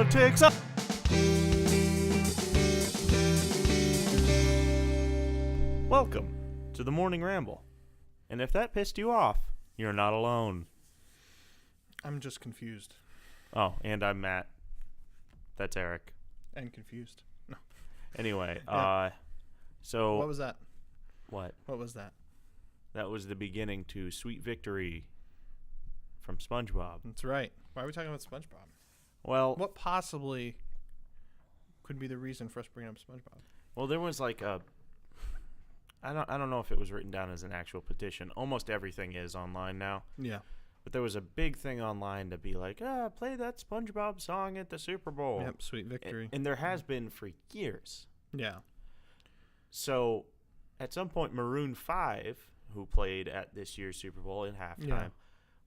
politics. Welcome to the Morning Ramble. And if that pissed you off, you're not alone. I'm just confused. Oh, and I'm Matt. That's Eric. And confused. No. Anyway, Yeah. so... What was that? What? What was that? That was the beginning to Sweet Victory from SpongeBob. That's right. Why are we talking about SpongeBob? Well... What possibly could be the reason for us bringing up SpongeBob? Well, there was like a... I don't know if it was written down as an actual petition. Almost everything is online now. Yeah. But there was a big thing online to be like, play that SpongeBob song at the Super Bowl. Yep, Sweet Victory. And there has been for years. Yeah. So at some point, Maroon 5, who played at this year's Super Bowl in halftime,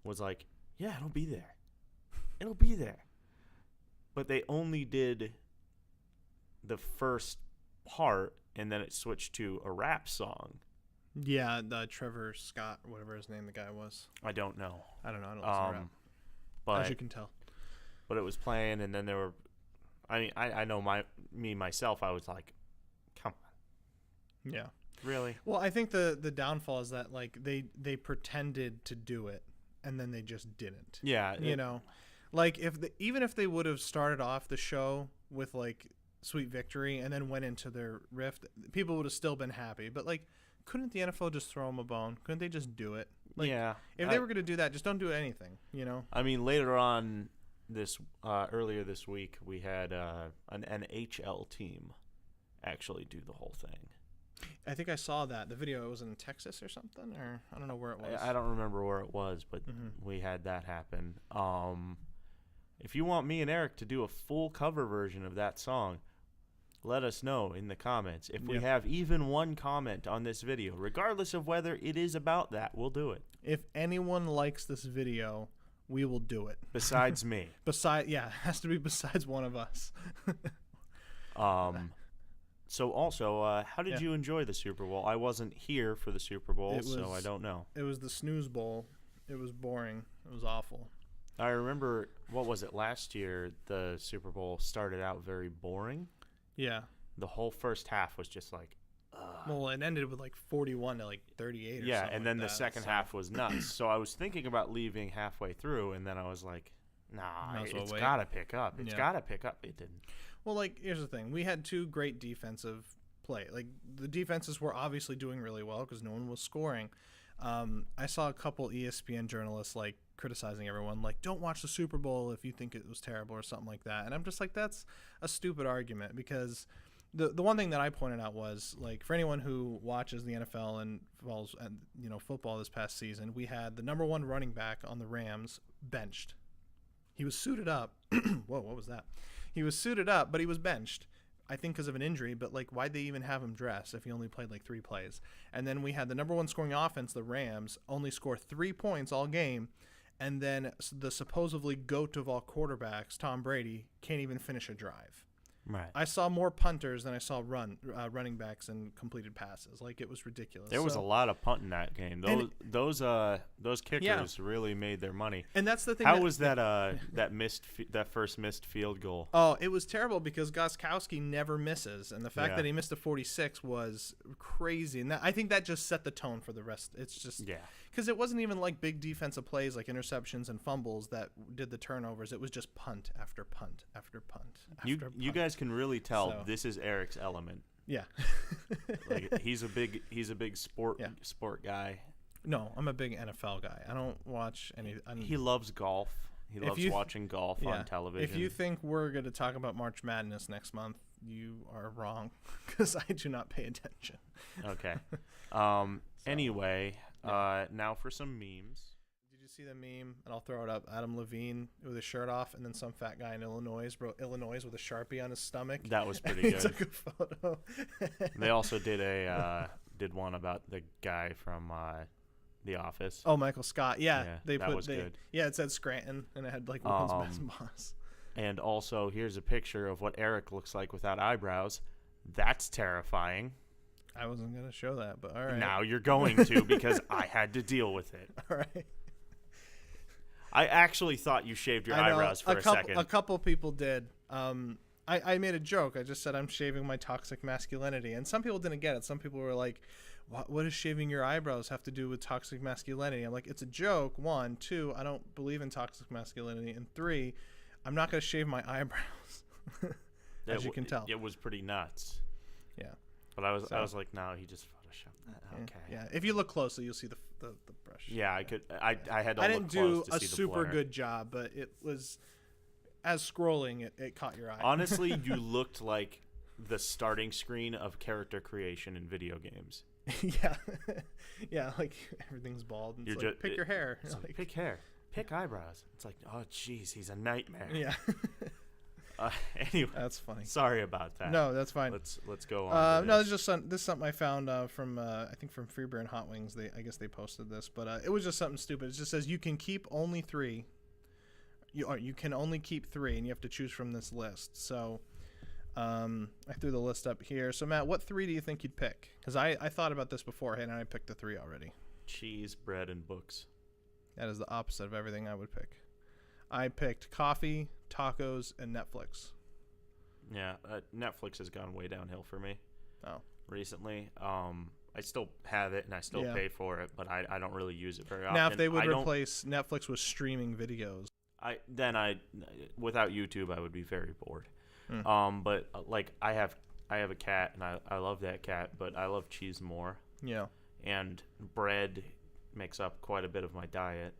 was like, yeah, it'll be there. It'll be there. But they only did the first part, and then it switched to a rap song. Yeah, the Trevor Scott, or whatever his name the guy was. I don't know. I don't know. I don't listen to rap. But, as you can tell. But it was playing, and then there were... I mean, I know myself, I was like, come on. Yeah. Really? Well, I think the downfall is that, like, they pretended to do it, and then they just didn't. Yeah. You know? Like, even if they would have started off the show with, like, Sweet Victory and then went into their riff, people would have still been happy. But, like, couldn't the NFL just throw them a bone? Couldn't they just do it? Like, yeah. If they were going to do that, just don't do anything, you know? I mean, later on earlier this week, we had an NHL team actually do the whole thing. I think I saw that. The video, it was in Texas or something, or I don't know where it was. I don't remember where it was, but we had that happen. If you want me and Eric to do a full cover version of that song, let us know in the comments. If we have even one comment on this video, regardless of whether it is about that, we'll do it. If anyone likes this video, we will do it. Besides me. It has to be besides one of us. So also, how did you enjoy the Super Bowl? I wasn't here for the Super Bowl, so I don't know. It was the snooze bowl. It was boring. It was awful. I remember, what was it, last year, the Super Bowl started out very boring. Yeah. The whole first half was just like, well, it ended with like 41 to like 38 or something. Yeah, and then like the second half was nuts. So I was thinking about leaving halfway through, and then I was like, nah, it's got to pick up. It's got to pick up. It didn't. Well, like, here's the thing. We had two great defensive play. Like, the defenses were obviously doing really well because no one was scoring. I saw a couple ESPN journalists, like, criticizing everyone, like, don't watch the Super Bowl if you think it was terrible or something like that. And I'm just like, that's a stupid argument, because the one thing that I pointed out was, like, for anyone who watches the NFL and follows, football this past season, we had the number one running back on the Rams benched. He was suited up. Whoa, what was that? He was suited up, but he was benched. I think because of an injury, but, like, why'd they even have him dress if he only played, like, 3 plays? And then we had the number one scoring offense, the Rams, only score 3 points all game, and then the supposedly GOAT of all quarterbacks, Tom Brady, can't even finish a drive. Right. I saw more punters than I saw running backs and completed passes. Like, it was ridiculous. There was a lot of punt in that game. Those kickers really made their money. And that's the thing. How was that that first missed field goal? Oh, it was terrible because Gostkowski never misses, and the fact that he missed a 46 was crazy. And I think that just set the tone for the rest. It's just because it wasn't even like big defensive plays like interceptions and fumbles that did the turnovers. It was just punt after punt after punt after punt. You guys can really tell this is Eric's element. Yeah. Like, he's a big sport guy. No, I'm a big NFL guy. I don't watch any. He loves golf. He loves watching golf on television. If you think we're going to talk about March Madness next month, you are wrong, because I do not pay attention. Okay. Anyway, now for some memes. Did you see the meme? And I'll throw it up. Adam Levine with his shirt off, and then some fat guy in Illinois wrote Illinois with a Sharpie on his stomach. That was pretty He good. took a photo. They also did did one about the guy from The Office. Oh, Michael Scott. Yeah, that was good. Yeah, it said Scranton, and it had like World's Best Boss. And also, here's a picture of what Eric looks like without eyebrows. That's terrifying. I wasn't going to show that, but all right. Now you're going to, because I had to deal with it. All right. I actually thought you shaved your eyebrows for a second. A couple people did. I made a joke. I just said I'm shaving my toxic masculinity, and some people didn't get it. Some people were like, what does shaving your eyebrows have to do with toxic masculinity? I'm like, it's a joke, 1. 2, I don't believe in toxic masculinity, and 3, I'm not going to shave my eyebrows. As you can tell. It was pretty nuts. Yeah. But I was like, no, he just photoshopped that. Okay. Yeah. If you look closely, you'll see the brush. Yeah, I could. I had to I look didn't do close to a see the super blur. good job, but it was, as scrolling, it caught your eye. Honestly, you looked like the starting screen of character creation in video games. Yeah. Yeah, like everything's bald. And it's like, pick your hair. It's like, pick hair. Pick eyebrows. It's like, oh, jeez, he's a nightmare. Yeah. Anyway, that's funny. Sorry about that. No, that's fine. Let's go on. No, this is something I found from I think from Free Beer and Hot Wings. I guess they posted this, but it was just something stupid. It just says you can keep only 3. You can only keep 3, and you have to choose from this list. So I threw the list up here. So Matt, what 3 do you think you'd pick? Because I thought about this beforehand, and I picked the 3 already. Cheese, bread, and books. That is the opposite of everything I would pick. I picked coffee, tacos, and Netflix. Yeah, Netflix has gone way downhill for me. Recently. I still have it and I still pay for it, but I don't really use it very often. Now, if they would replace Netflix with streaming videos, without YouTube, I would be very bored. But like I have a cat and I love that cat, but I love cheese more. Yeah. And bread makes up quite a bit of my diet.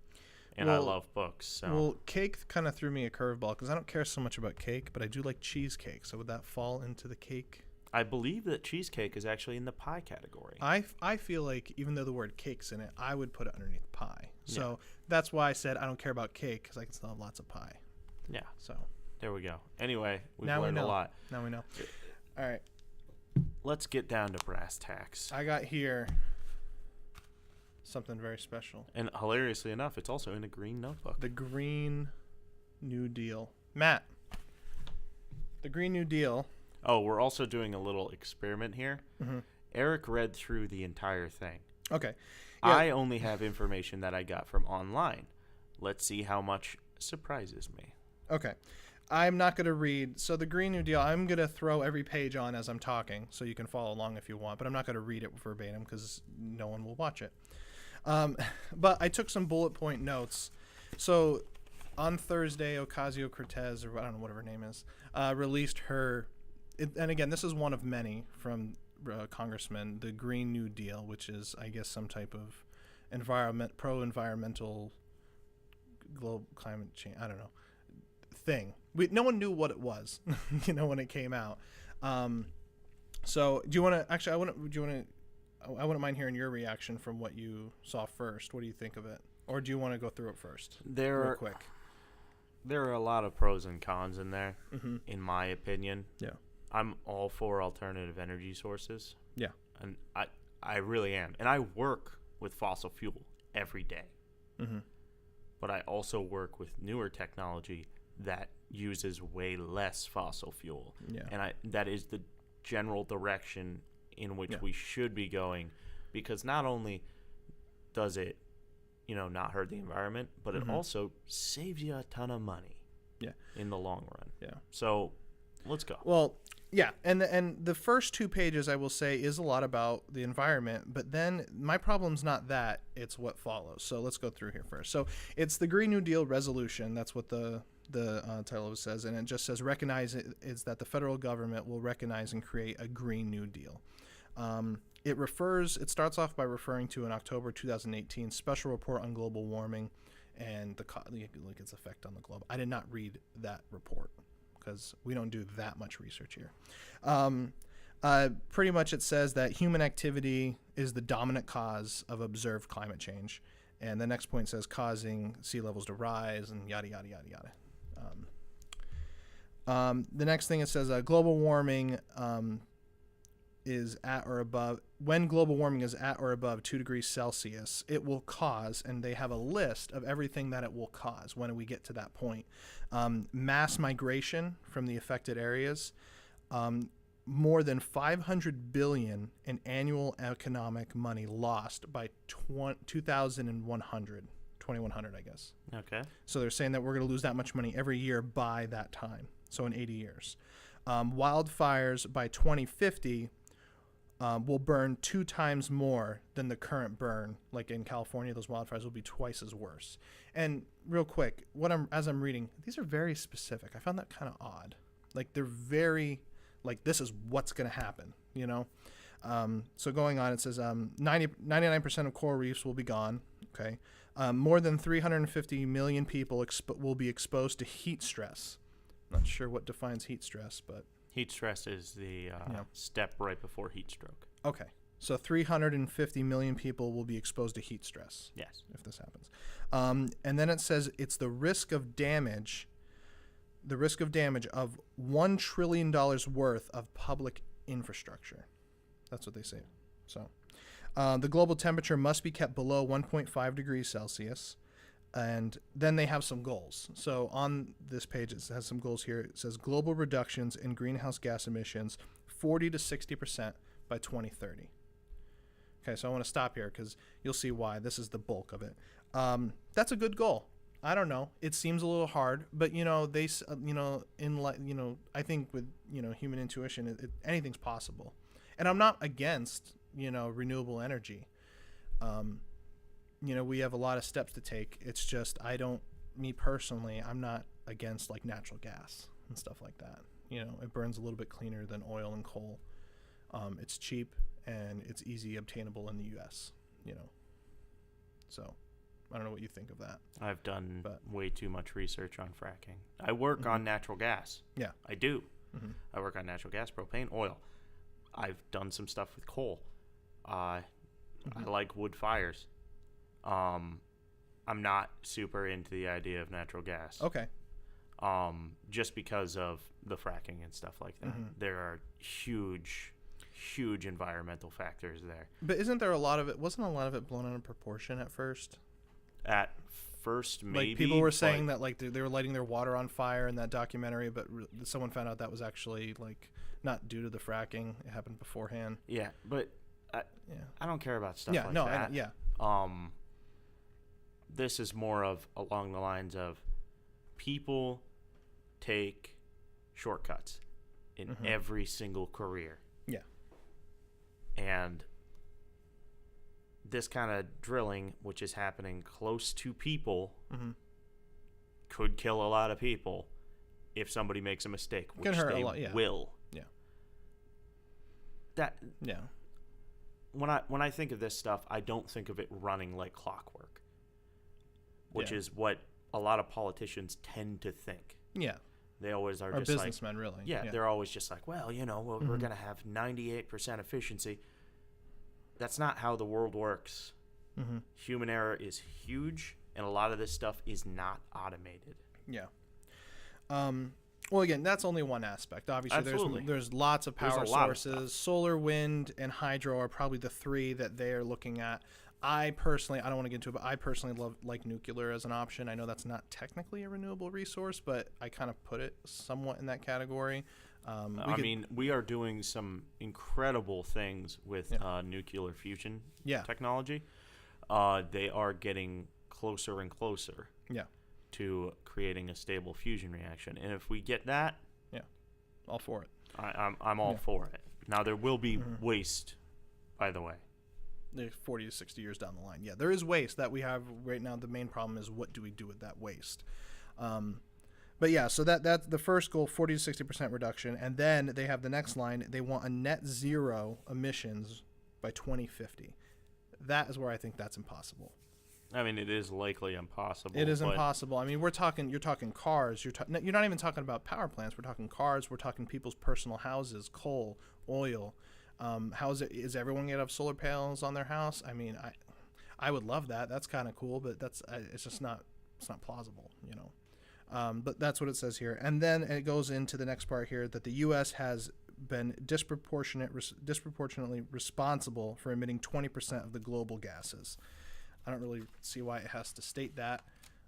And I love books. So. Well, cake kind of threw me a curveball because I don't care so much about cake, but I do like cheesecake. So would that fall into the cake? I believe that cheesecake is actually in the pie category. I feel like even though the word cake's in it, I would put it underneath pie. So that's why I said I don't care about cake because I can still have lots of pie. Yeah. So there we go. Anyway, we've learned a lot. Now we know. All right. Let's get down to brass tacks. I got here something very special. And hilariously enough, it's also in a green notebook. The Green New Deal. Matt, the Green New Deal. Oh, we're also doing a little experiment here. Mm-hmm. Eric read through the entire thing. Okay. Yeah. I only have information that I got from online. Let's see how much surprises me. Okay. I'm not going to read. So the Green New Deal, I'm going to throw every page on as I'm talking, so you can follow along if you want, but I'm not going to read it verbatim because no one will watch it. But I took some bullet point notes. So on Thursday, Ocasio-Cortez, or I don't know what her name is, released her, and again, this is one of many from congressmen, the Green New Deal, which is, I guess, some type of pro-environmental global climate change, I don't know, thing. No one knew what it was, when it came out. So do you want to, actually, I wouldn't mind hearing your reaction from what you saw first. What do you think of it? Or do you want to go through it first? Real quick. There are a lot of pros and cons in there, mm-hmm. in my opinion. Yeah. I'm all for alternative energy sources. Yeah. And I really am. And I work with fossil fuel every day. Mm-hmm. But I also work with newer technology that uses way less fossil fuel. Yeah. And that is the general direction in which we should be going, because not only does it, not hurt the environment, but it mm-hmm. also saves you a ton of money. Yeah. In the long run. Yeah. So, let's go. Well, yeah, and the first 2 pages, I will say, is a lot about the environment, but then my problem's not that, it's what follows. So let's go through here first. So it's the Green New Deal resolution. That's what the title says, and it just says is that the federal government will recognize and create a Green New Deal. It starts off by referring to an October 2018 special report on global warming and its effect on the globe. I did not read that report because we don't do that much research here. Pretty much it says that human activity is the dominant cause of observed climate change. And the next point says causing sea levels to rise and yada, yada, yada, yada. The next thing it says global warming is at or above, when global warming is at or above 2 degrees Celsius, it will cause, and they have a list of everything that it will cause when we get to that point. Mass migration from the affected areas, more than $500 billion in annual economic money lost by 2100, I guess. Okay. So they're saying that we're going to lose that much money every year by that time. so in 80 years. Wildfires by 2050 will burn 2 times more than the current burn. Like in California, those wildfires will be twice as worse. And real quick, as I'm reading, these are very specific. I found that kind of odd. Like they're very, like this is what's going to happen, you know? So going on, it says 99% of coral reefs will be gone. Okay. More than 350 million people will be exposed to heat stress. Not sure what defines heat stress, but heat stress is the step right before heat stroke. Okay. So 350 million people will be exposed to heat stress. Yes. If this happens. And then it says it's the risk of damage of $1 trillion worth of public infrastructure. That's what they say. So the global temperature must be kept below 1.5 degrees Celsius. And then they have some goals. So on this page, it has some goals here. It says global reductions in greenhouse gas emissions, 40 to 60% by 2030. Okay, so I want to stop here because you'll see why. This is the bulk of it. That's a good goal. I don't know. It seems a little hard, but I think with human intuition, anything's possible. And I'm not against renewable energy. We have a lot of steps to take. It's just me personally, I'm not against like natural gas and stuff like that. It burns a little bit cleaner than oil and coal. It's cheap and it's easy obtainable in the U.S. So I don't know what you think of that. I've done way too much research on fracking. I work on natural gas. Yeah, I do. Mm-hmm. I work on natural gas, propane, oil. I've done some stuff with coal. I like wood fires. I'm not super into the idea of natural gas. Okay. Just because of the fracking and stuff like that. Mm-hmm. There are huge environmental factors there. But wasn't a lot of it blown out of proportion at first? At first, maybe. Like people were saying that like they were lighting their water on fire in that documentary, but someone found out that was actually like not due to the fracking. It happened beforehand. Yeah, but I don't care about stuff like that. Yeah. This is more of along the lines of people take shortcuts in every single career. Yeah. And this kind of drilling, which is happening close to people, could kill a lot of people if somebody makes a mistake, which they will. Yeah. When I think of this stuff, I don't think of it running like clockwork, which is what a lot of politicians tend to think. Yeah. They always are or just businessmen, like, really. Yeah, they're always just like, well, we're going to have 98% efficiency. That's not how the world works. Mm-hmm. Human error is huge, and a lot of this stuff is not automated. Yeah. Well, again, that's only one aspect. Obviously, there's lots of power sources. Solar, wind, and hydro are probably the 3 that they're looking at. I don't want to get into it, but I personally like nuclear as an option. I know that's not technically a renewable resource, but I kind of put it somewhat in that category. We are doing some incredible things with nuclear fusion technology. They are getting closer and closer to creating a stable fusion reaction. And if we get that, all for it. I'm all for it. Now, there will be waste, by the way. 40 to 60 years down the line. Yeah, there is waste that we have right now. The main problem is what do we do with that waste? But yeah, so that's the first goal, 40 to 60% reduction. And then they have the next line. They want a net zero emissions by 2050. That is where I think that's impossible. I mean, it is likely impossible. It is impossible. I mean, you're talking cars. You're not even talking about power plants. We're talking cars. We're talking people's personal houses, coal, oil. Is everyone going to have solar panels on their house? I mean, I would love that. That's kind of cool, but it's just not plausible, but that's what it says here. And then it goes into the next part here that the U.S. has been disproportionately responsible for emitting 20% of the global gases. I don't really see why it has to state that.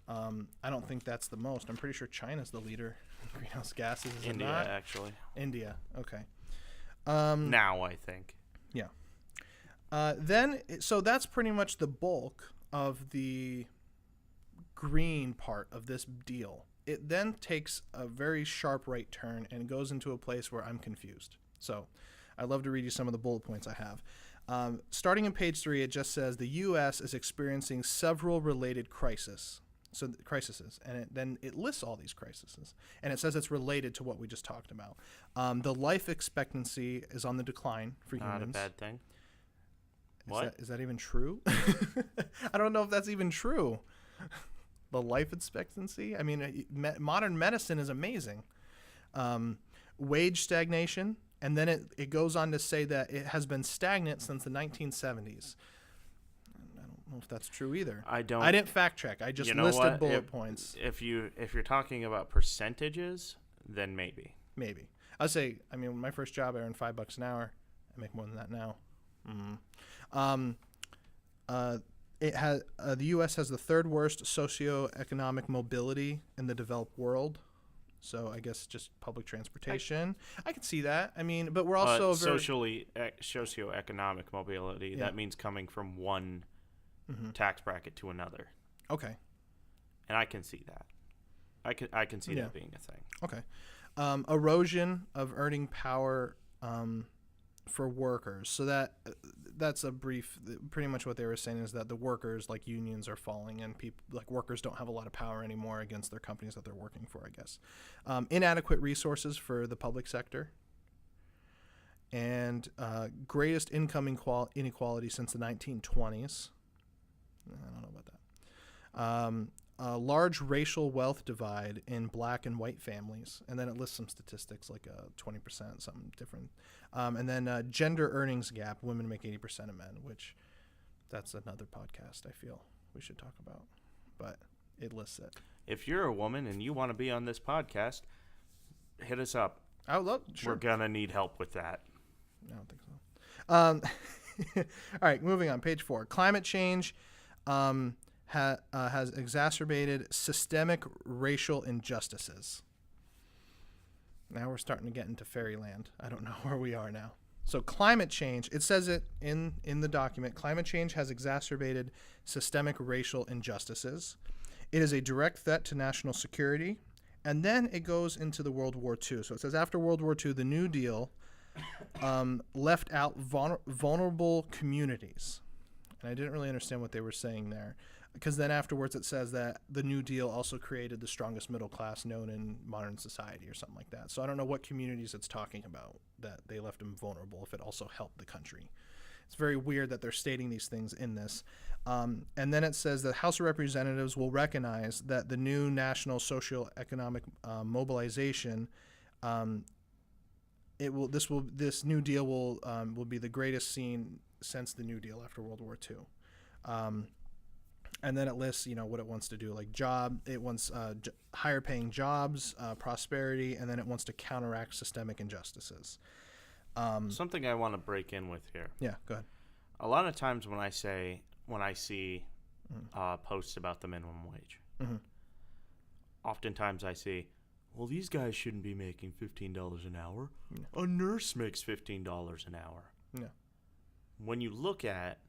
I don't think that's the most. I'm pretty sure China's the leader in greenhouse gases. Is India, it not? actually. India, okay. Now, I think. Yeah. So that's pretty much the bulk of the green part of this deal. it then takes a very sharp right turn and goes into a place where I'm confused. So I'd love to read you some of the bullet points I have. Starting in page 3, it just says the U.S. is experiencing several related crises. So crises, and then it lists all these crises, and it says it's related to what we just talked about. The life expectancy is on the decline for humans. Not a bad thing. Is that even true? I don't know if that's even true. The life expectancy? I mean, modern medicine is amazing. Wage stagnation, and then it goes on to say that it has been stagnant since the 1970s. I don't know if that's true either. I didn't fact check. I just listed bullet points. If you're talking about percentages, then maybe. Maybe. I'd say, I mean, my first job, I earned $5 an hour. I make more than that now. It has the U.S. has the third worst socioeconomic mobility in the developed world. So I guess just public transportation. I can see that. I mean, but we're also socioeconomic mobility. Yeah. That means coming from one tax bracket to another. Okay. And I can see that. I can see that being a thing. Okay. Erosion of earning power for workers. So that's a brief. Pretty much what they were saying is that the workers, like unions, are falling, and people like workers don't have a lot of power anymore against their companies that they're working for, I guess. Inadequate resources for the public sector, and greatest income inequality since the 1920s. I don't know about that. A large racial wealth divide in black and white families, and then it lists some statistics like 20%, something different. And then gender earnings gap, women make 80% of men, which that's another podcast I feel we should talk about, but it lists it. If you're a woman and you want to be on this podcast, hit us up. I would love. Sure. We're going to need help with that. I don't think so. All right, moving on. Page 4. Climate change has exacerbated systemic racial injustices. Now we're starting to get into fairyland. I don't know where we are now. So climate change, it says it in the document, climate change has exacerbated systemic racial injustices. It is a direct threat to national security. And then it goes into the World War II. So it says after World War II, the New Deal left out vulnerable communities. And I didn't really understand what they were saying there. Because then afterwards it says that the New Deal also created the strongest middle class known in modern society or something like that. So I don't know what communities it's talking about that they left them vulnerable, if it also helped the country. It's very weird that they're stating these things in this. And then it says that House of Representatives will recognize that the new national socio-economic mobilization, this New Deal will be the greatest seen since the New Deal after World War II. And then it lists, what it wants to do, like it wants higher paying jobs, prosperity, and then it wants to counteract systemic injustices. Something I want to break in with here. Yeah, go ahead. A lot of times when I see posts about the minimum wage, oftentimes I see, well, these guys shouldn't be making $15 an hour. Yeah. A nurse makes $15 an hour. Yeah. When you look at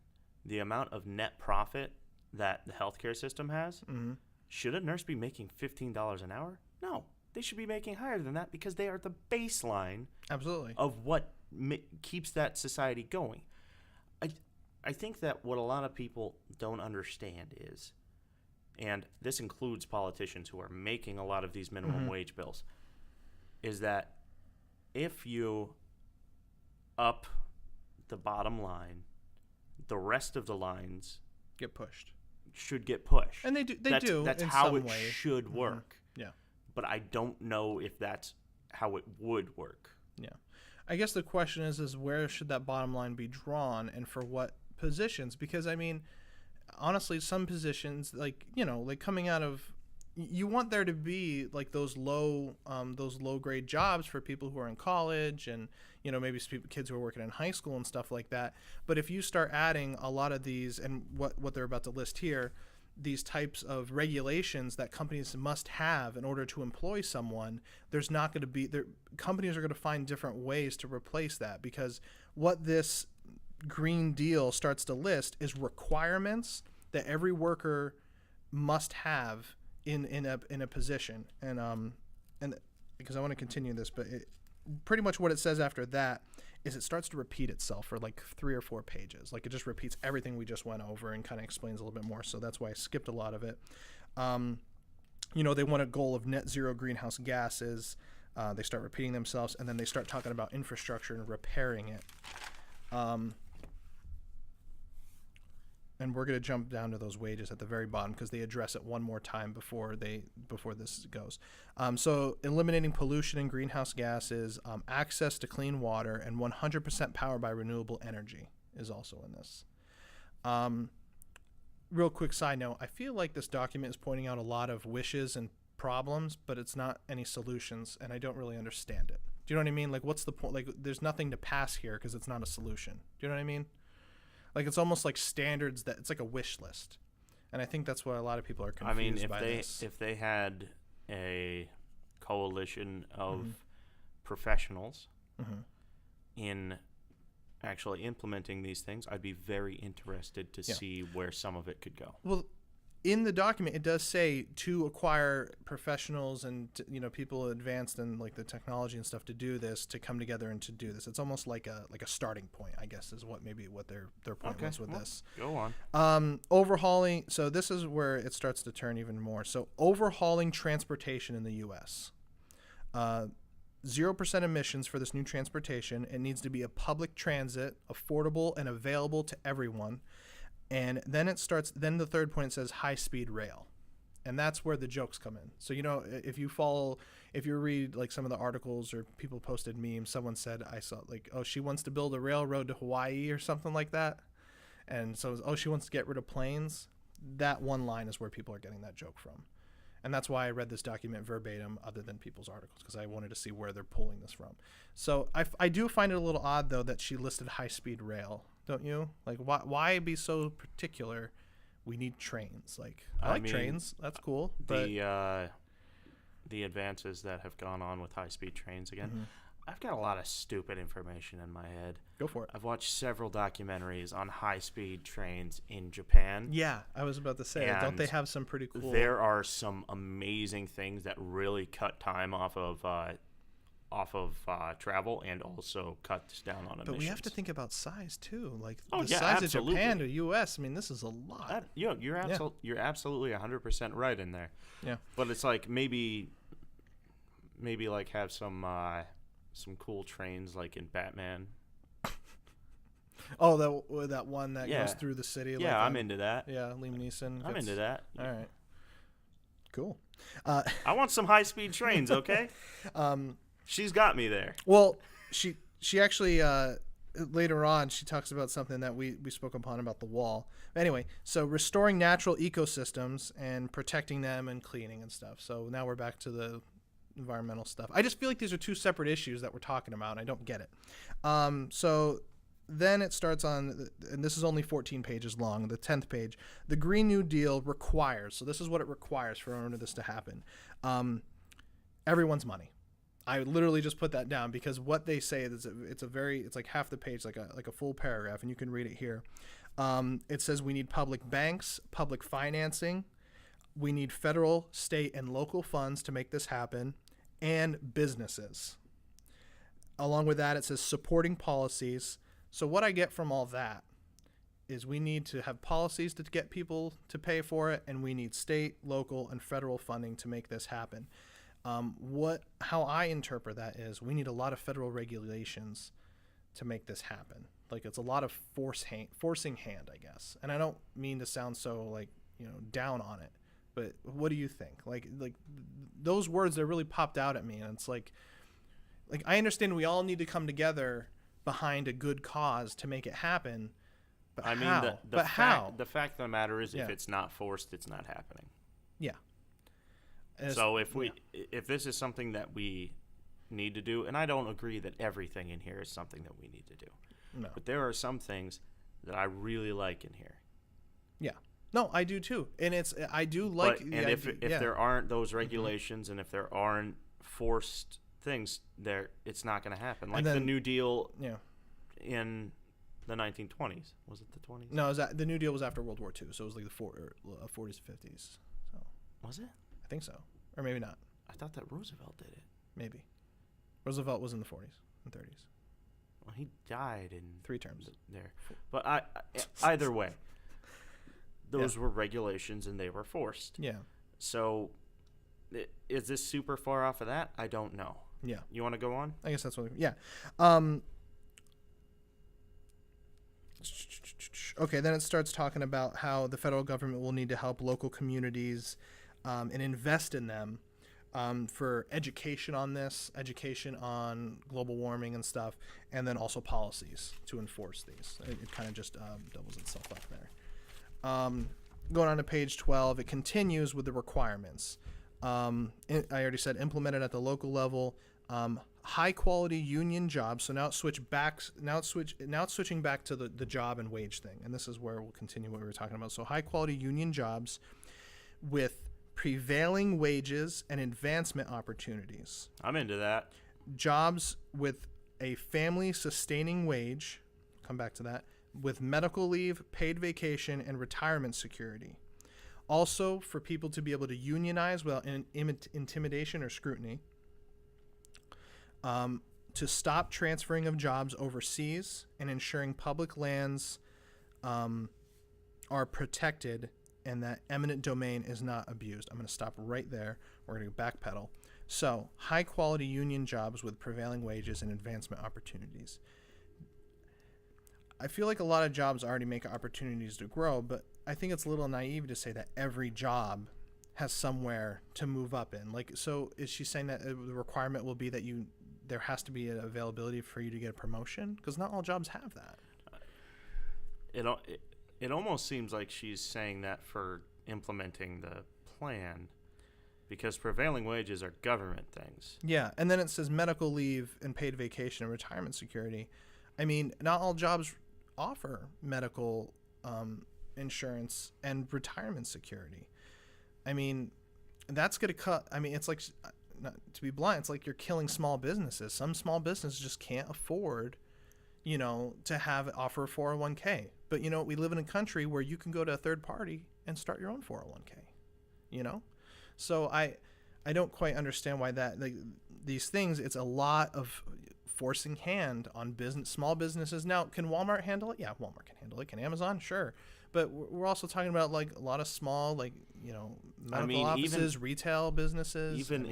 the amount of net profit that the healthcare system has, should a nurse be making $15 an hour? No, they should be making higher than that because they are the baseline absolutely of what keeps that society going. I think that what a lot of people don't understand is, and this includes politicians who are making a lot of these minimum wage bills, is that if you up the bottom line, the rest of the lines should get pushed. And they do. That's how it should work. Yeah. But I don't know if that's how it would work. Yeah. I guess the question is where should that bottom line be drawn and for what positions? Because, I mean, honestly, some positions, like coming out of, you want there to be like those low grade jobs for people who are in college and, maybe kids who are working in high school and stuff like that. But if you start adding a lot of these and what they're about to list here, these types of regulations that companies must have in order to employ someone, there's not going to be there. Companies are going to find different ways to replace that, because what this Green Deal starts to list is requirements that every worker must have in a position, and because I want to continue this, but pretty much what it says after that is it starts to repeat itself for like 3 or 4 pages. Like it just repeats everything we just went over and kind of explains a little bit more. So that's why I skipped a lot of it. They want a goal of net zero greenhouse gases. They start repeating themselves, and then they start talking about infrastructure and repairing it. And we're going to jump down to those wages at the very bottom because they address it one more time before this goes. So eliminating pollution and greenhouse gases, access to clean water, and 100% power by renewable energy is also in this. Real quick side note, I feel like this document is pointing out a lot of wishes and problems, but it's not any solutions, and I don't really understand it. Do you know what I mean? Like, what's the point? Like, there's nothing to pass here because it's not a solution. Do you know what I mean? Like, it's almost like standards that it's like a wish list, and I think that's why a lot of people are confused by this. If they had a coalition of professionals in actually implementing these things, I'd be very interested to see where some of it could go. Well, in the document, it does say to acquire professionals and people advanced in like the technology and stuff to do this, to come together and to do this. It's almost like a starting point, I guess, is what their point was with this. Go on. Overhauling. So this is where it starts to turn even more. So overhauling transportation in the U.S. 0% emissions for this new transportation. It needs to be a public transit, affordable and available to everyone. And then then the third point says high-speed rail. And that's where the jokes come in. So, if you read like some of the articles or people posted memes, someone said, I saw like, oh, she wants to build a railroad to Hawaii or something like that. And so, oh, she wants to get rid of planes. That one line is where people are getting that joke from. And that's why I read this document verbatim other than people's articles, because I wanted to see where they're pulling this from. So I do find it a little odd, though, that she listed high-speed rail. Don't you? Like, why be so particular? We need trains. Like, I like trains. That's cool. But the advances that have gone on with high-speed trains again, I've got a lot of stupid information in my head. Go for it. I've watched several documentaries on high-speed trains in Japan. Yeah, I was about to say, don't they have some pretty cool... There are some amazing things that really cut time off of travel and also cuts down on emissions. But we have to think about size too. Like size of Japan to U.S. I mean, this is a lot. You're absolutely 100% right in there. Yeah. But it's like maybe like have some cool trains like in Batman. Oh, that one that goes through the city. Yeah, I'm into that. Yeah, Liam Neeson. I'm into that. All right. Cool. I want some high-speed trains, okay? She's got me there. Well, she actually later on she talks about something that we spoke upon about the wall. Anyway, so restoring natural ecosystems and protecting them and cleaning and stuff. So now we're back to the environmental stuff. I just feel like these are two separate issues that we're talking about, and I don't get it. So then it starts on, and this is only 14 pages long, the 10th page. The Green New Deal requires, so this is what it requires for this to happen, everyone's money. I literally just put that down because what they say is it's like half the page, like a full paragraph, and you can read it here. It says we need public banks, public financing. We need federal, state, and local funds to make this happen, and businesses. Along with that, it says supporting policies. So what I get from all that is we need to have policies to get people to pay for it, and we need state, local, and federal funding to make this happen. How I interpret that is we need a lot of federal regulations to make this happen. Like it's a lot of forcing hand, I guess. And I don't mean to sound so down on it, but what do you think? Like those words that really popped out at me, and it's like I understand we all need to come together behind a good cause to make it happen. But how? The fact of the matter is, if it's not forced, it's not happening. Yeah. So if this is something that we need to do, and I don't agree that everything in here is something that we need to do, but there are some things that I really like in here. Yeah. No, I do too, and I do like. If there aren't those regulations and if there aren't forced things, it's not going to happen. Like the New Deal. Yeah. In the 1920s, was it the 20s? No, the New Deal was after World War II, so it was like the 40s, 50s. So was it? think so. Or maybe not. I thought that Roosevelt did it. Maybe. Roosevelt was in the 40s and 30s. Well, he died in 3 terms there. But either way, those were regulations and they were forced. Yeah. So is this super far off of that? I don't know. Yeah. You want to go on? I guess that's what. Yeah. Okay. Then it starts talking about how the federal government will need to help local communities and invest in them for education on this, education on global warming and stuff, and then also policies to enforce these. It kind of just doubles itself up there. Going on to page 12, it continues with the requirements. I already said implemented at the local level. High quality union jobs. So now it's switching back to the job and wage thing. And this is where we'll continue what we were talking about. So high quality union jobs with prevailing wages and advancement opportunities. I'm into that. Jobs with a family sustaining wage. Come back to that. With medical leave, paid vacation, and retirement security. Also, for people to be able to unionize without intimidation or scrutiny. To stop transferring of jobs overseas and ensuring public lands are protected and that eminent domain is not abused. I'm going to stop right there. We're going to backpedal. So, high quality union jobs with prevailing wages and advancement opportunities. I feel like a lot of jobs already make opportunities to grow, but I think it's a little naive to say that every job has somewhere to move up in. Like, so is she saying that the requirement will be that there has to be an availability for you to get a promotion? Because not all jobs have that. It almost seems like she's saying that for implementing the plan, because prevailing wages are government things. Yeah, and then it says medical leave and paid vacation and retirement security. I mean, not all jobs offer medical insurance and retirement security. I mean, that's going to cut. I mean, it's like, not to be blunt, it's like you're killing small businesses. Some small businesses just can't afford, to offer a 401k. But, we live in a country where you can go to a third party and start your own 401k, So I don't quite understand why these things, it's a lot of forcing hand on small businesses. Now, can Walmart handle it? Yeah, Walmart can handle it. Can Amazon? Sure. But we're also talking about like a lot of small, medical offices, retail businesses. Even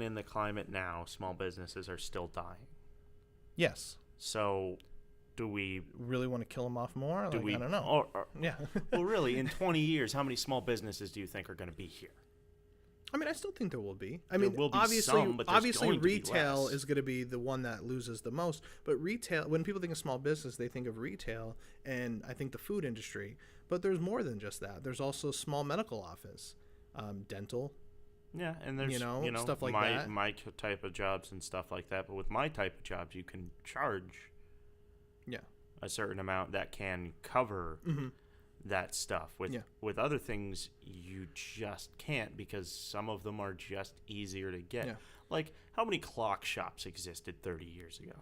in the climate now, small businesses are still dying. Yes. So, do we really want to kill them off more? I don't know. Yeah. Well, really, in 20 years, how many small businesses do you think are going to be here? I mean, I still think there will be. There will be some, but obviously retail is going to be the one that loses the most. But retail, when people think of small business, they think of retail and I think the food industry. But there's more than just that. There's also small medical office, dental. Yeah, and there's stuff like that. My type of jobs and stuff like that. But with my type of jobs, you can charge a certain amount that can cover that stuff. With other things, you just can't, because some of them are just easier to get. Yeah. Like, how many clock shops existed 30 years ago?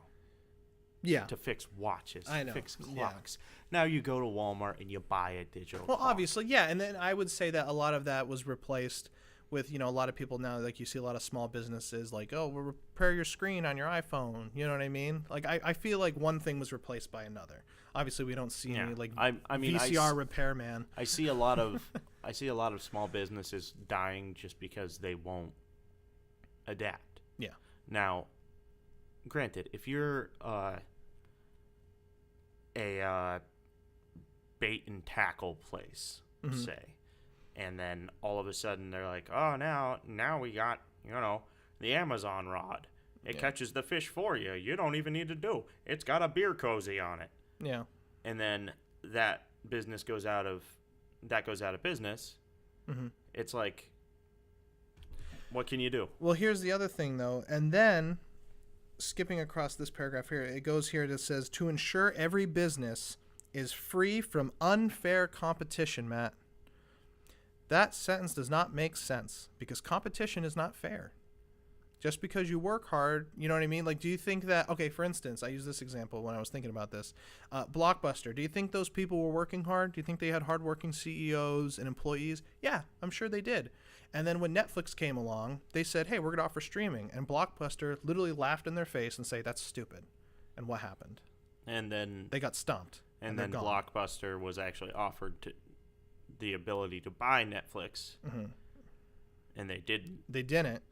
Yeah. To fix watches, I know. Fix clocks. Yeah. Now you go to Walmart and you buy a digital clock. Obviously, yeah. And then I would say that a lot of that was replaced with, a lot of people now, like you see a lot of small businesses like, oh, we'll repair your screen on your iPhone. You know what I mean? Like, I feel like one thing was replaced by another. Obviously, we don't see any VCR repairman. I see a lot of small businesses dying just because they won't adapt. Yeah. Now, granted, if you're a bait and tackle place, say, and then all of a sudden they're like, oh, now we got the Amazon rod. It catches the fish for you. You don't even need to do. It's got a beer cozy on it. Yeah. And then that business goes out of business. Mm-hmm. It's like, what can you do? Well, here's the other thing, though. And then, skipping across this paragraph here, it goes here that says, to ensure every business is free from unfair competition, Matt. That sentence does not make sense, because competition is not fair. Just because you work hard, you know what I mean? Like, do you think that, okay, for instance, I use this example when I was thinking about this. Blockbuster, do you think those people were working hard? Do you think they had hardworking CEOs and employees? Yeah, I'm sure they did. And then when Netflix came along, they said, hey, we're going to offer streaming. And Blockbuster literally laughed in their face and say, that's stupid. And what happened? And then they got stumped. And then Blockbuster was actually offered the ability to buy Netflix. Mm-hmm. And they didn't. They didn't.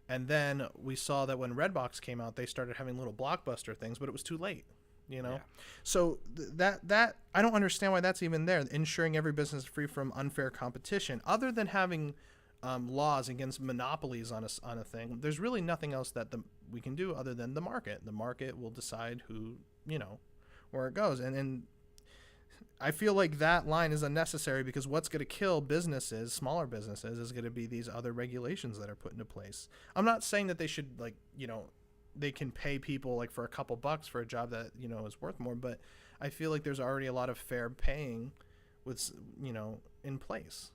And then we saw that when Redbox came out, they started having little Blockbuster things, but it was too late. You know, so that I don't understand why that's even there. Ensuring every business is free from unfair competition, other than having laws against monopolies on a thing. There's really nothing else that we can do other than the market. The market will decide who, you know, where it goes. And I feel like that line is unnecessary, because what's going to kill businesses, smaller businesses, is going to be these other regulations that are put into place. I'm not saying that they should, like, you know, they can pay people like for a couple bucks for a job that, you know, is worth more, but I feel like there's already a lot of fair paying with, you know, in place.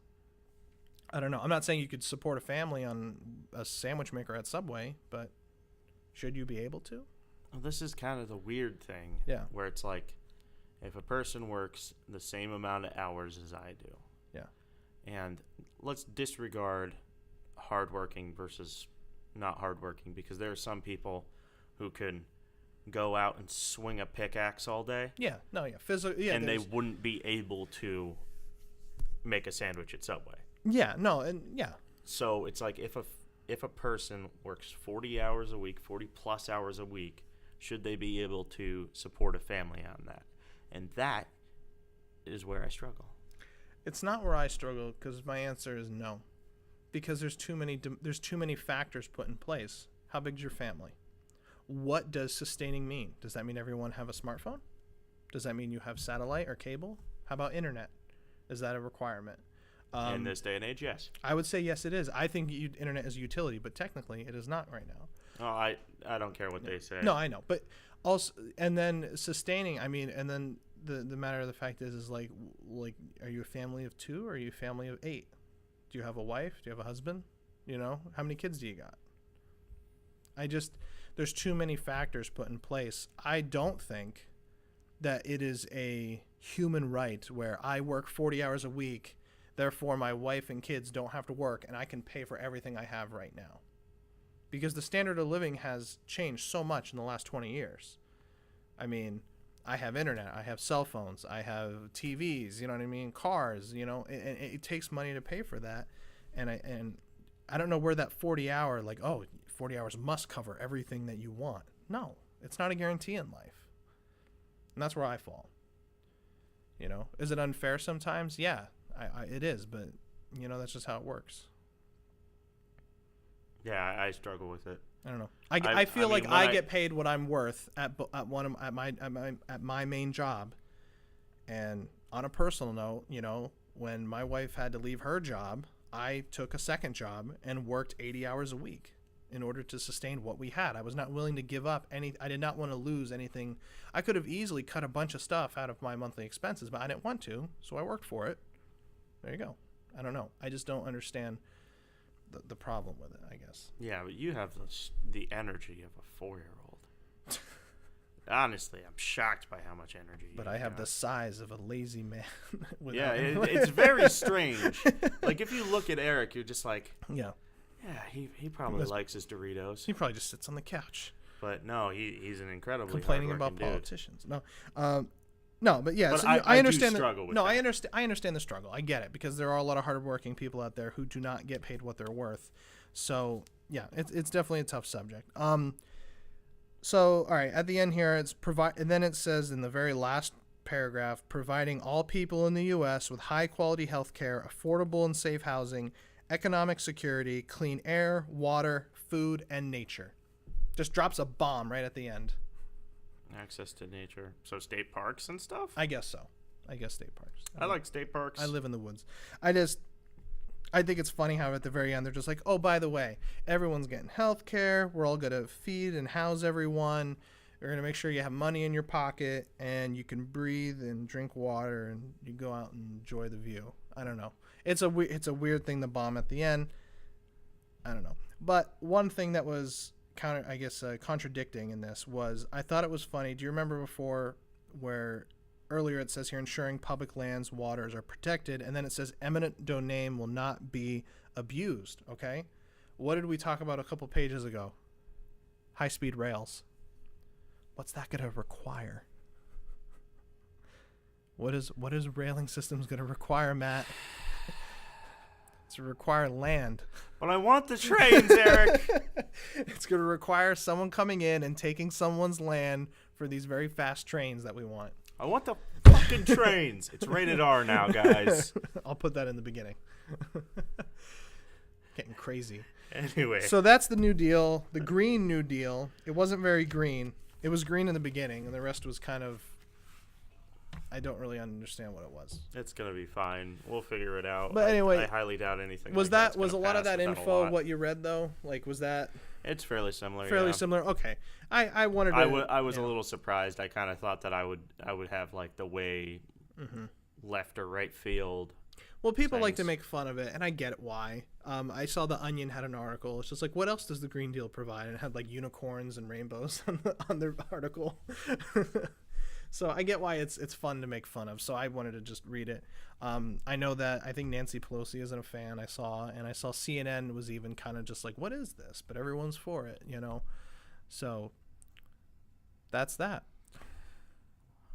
I don't know. I'm not saying you could support a family on a sandwich maker at Subway, but should you be able to? Well, this is kind of the weird thing. Yeah. Where it's like, if a person works the same amount of hours as I do. Yeah. And let's disregard hardworking versus not hardworking, because there are some people who can go out and swing a pickaxe all day. Yeah, no, yeah, physical. Yeah, and they wouldn't be able to make a sandwich at Subway. Yeah, no, and yeah. So it's like, if a person works 40 hours a week, 40 plus hours a week, should they be able to support a family on that? And that is where I struggle. It's not where I struggle, because my answer is no. Because there's too many factors put in place. How big's your family? What does sustaining mean? Does that mean everyone have a smartphone? Does that mean you have satellite or cable? How about internet? Is that a requirement? In this day and age, yes. I would say yes, it is. I think internet is a utility, but technically it is not right now. Oh, I don't care what they say. No, I know, but also, and then sustaining. I mean, and then the matter of the fact is like, are you a family of 2 or are you a family of 8? Do you have a wife? Do you have a husband? You know, how many kids do you got? There's too many factors put in place. I don't think that it is a human right where I work 40 hours a week, therefore my wife and kids don't have to work and I can pay for everything I have right now. Because the standard of living has changed so much in the last 20 years. I mean, I have internet, I have cell phones, I have TVs, you know what I mean, cars, you know, and it takes money to pay for that. And I don't know where that 40 hours must cover everything that you want. No, it's not a guarantee in life. And that's where I fall. You know, is it unfair sometimes? Yeah, it is, but you know, that's just how it works. Yeah, I struggle with it. I don't know. I feel like I get paid what I'm worth at my main job. And on a personal note, you know, when my wife had to leave her job, I took a second job and worked 80 hours a week in order to sustain what we had. I was not willing to give up I did not want to lose anything. I could have easily cut a bunch of stuff out of my monthly expenses, but I didn't want to, so I worked for it. There you go. I don't know. I just don't understand the problem with it, I guess. Yeah, but you have the energy of a 4-year-old. Honestly, I'm shocked by how much energy you have. But I have the size of a lazy man. Yeah, it's very strange. Like, if you look at Eric, you're just like, yeah, he probably likes his Doritos. He probably just sits on the couch. But no, he's an incredibly complaining about dude. Politicians. No, but yeah, but so I understand. I understand the struggle. I get it, because there are a lot of hardworking people out there who do not get paid what they're worth. So yeah, it's definitely a tough subject. So all right, at the end here, and then it says in the very last paragraph, providing all people in the U.S. with high quality health care, affordable and safe housing, economic security, clean air, water, food, and nature. Just drops a bomb right at the end. Access to nature. So state parks and stuff? I guess so. I guess state parks. I like state parks. I live in the woods. I think it's funny how at the very end they're just like, oh, by the way, everyone's getting health care. We're all going to feed and house everyone. We're going to make sure you have money in your pocket and you can breathe and drink water and you go out and enjoy the view. I don't know. It's a weird thing to bomb at the end. I don't know. But one thing that was contradicting in this was, I thought it was funny. Do you remember before where earlier it says here ensuring public lands, waters are protected, and then it says eminent domain will not be abused, okay? What did we talk about a couple pages ago? High-speed rails. What's that going to require? What is railing systems going to require, Matt? It's going to require land. But I want the trains, Eric. It's going to require someone coming in and taking someone's land for these very fast trains that we want. I want the fucking trains. It's rated R now, guys. I'll put that in the beginning. Getting crazy. Anyway. So that's the New Deal, the Green New Deal. It wasn't very green. It was green in the beginning, and the rest was kind of, I don't really understand what it was. It's going to be fine. We'll figure it out. But anyway, I highly doubt anything. Was a lot of that info what you read, though? Like, was that? It's fairly similar. Fairly similar. Okay. I wanted to. I was a little surprised. I kind of thought that I would have like the way left or right field. Well, people like to make fun of it, and I get why. I saw The Onion had an article. It's just like, what else does the Green Deal provide? And it had like unicorns and rainbows on their article. So I get why it's fun to make fun of. So I wanted to just read it. I know that I think Nancy Pelosi isn't a fan. I saw CNN was even kind of just like, what is this? But everyone's for it, you know. So that's that.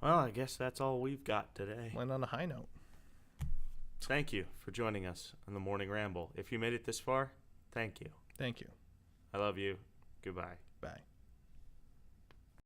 Well, I guess that's all we've got today. Went on a high note. Thank you for joining us on the Morning Ramble. If you made it this far, thank you. Thank you. I love you. Goodbye. Bye.